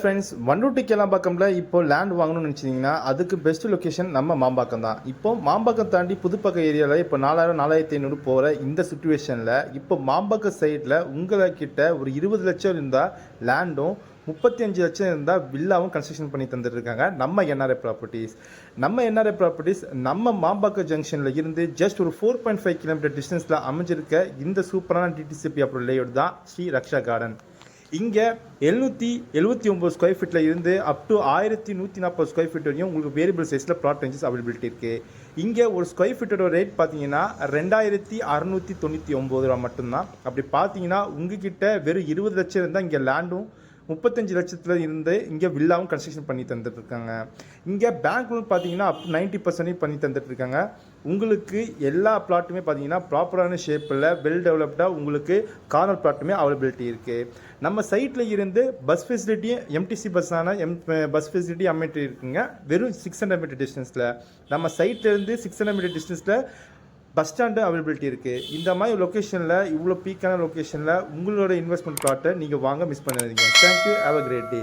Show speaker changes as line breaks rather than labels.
Friends, வண்டூட்டி கேளம்பாக்கம்ல இப்போ land வாங்கணும்னு நினச்சிங்கன்னா அதுக்கு பெஸ்ட் லொக்கேஷன் நம்ம மாம்பாக்கம் தான். இப்போ மாம்பாக்கம் தாண்டி புதுப்பாக்கம் ஏரியாவில் இப்போ 4000 4500 போகிற இந்த சுச்சுவேஷனில் இப்போ மாம்பாக்கம் சைடில் உங்கள்கிட்ட ஒரு 20 லட்சம் இருந்தால் லேண்டும் 35 லட்சம் இருந்தால் வில்லாவும் கன்ஸ்ட்ரக்ஷன் பண்ணி தந்துட்டுருக்காங்க நம்ம என்ஆர்ஐ ப்ராப்பர்ட்டிஸ். நம்ம மாம்பாக்கம் ஜங்ஷனில் இருந்து ஜஸ்ட் ஒரு 4.5 கிலோமீட்டர் டிஸ்டன்ஸில் அமைஞ்சிருக்க இந்த சூப்பரான டிடிசிபி அப்புறம் லேஅவுட் தான் ஸ்ரீ ரக்ஷா கார்டன். இங்கே 779 ஸ்கொயர் ஃபீட்டில் இருந்து அப் டு 1140 ஸ்கொயர் ஃபீட் வரையும் உங்களுக்கு வேரியபிள் சைஸில் ப்ளாட் ரேஞ்சஸ் அவைலபிலிட்டி இருக்குது. இங்கே ஒரு ஸ்கொயர் ஃபீட்டோட ரேட் பார்த்தீங்கன்னா 2699 ரூபா மட்டும்தான். அப்படி பார்த்தீங்கன்னா உங்ககிட்ட வெறும் 20 லட்சம் இருந்தால் இங்கே லேண்டும் 35 லட்சத்தில் இருந்து இங்கே வில்லாவும் கன்ஸ்ட்ரக்ஷன் பண்ணி தந்துட்டுருக்காங்க. இங்கே பேங்க் லோன் பார்த்தீங்கன்னா அப் 90% பண்ணி தந்துட்டுருக்காங்க. உங்களுக்கு எல்லா பிளாட்டுமே பார்த்தீங்கன்னா ப்ராப்பரான ஷேப்பில் வெல் டெவலப்டாக உங்களுக்கு கார்னர் பிளாட்டுமே அவைலபிலிட்டி இருக்குது. நம்ம சைட்டில் இருந்து பஸ் ஃபெசிலிட்டியும் எம்டிசி பஸ்ஸான பஸ் ஃபெசிலிட்டி அமைட்டு இருக்குங்க. வெறும் 600 மீட்டர் டிஸ்டன்ஸில் நம்ம சைட்லேருந்து 600 மீட்டர் டிஸ்டன்ஸில் பஸ் ஸ்டாண்டு அவைலபிலிட்டி இருக்குது. இந்த மாதிரி லொக்கேஷனில் இவ்வளோ பீக்கான லொக்கேஷனில் உங்களோட இன்வெஸ்ட்மெண்ட் பிளாட்டை நீங்கள் வாங்க மிஸ் பண்ணாதீங்க. Thank you, have a great day.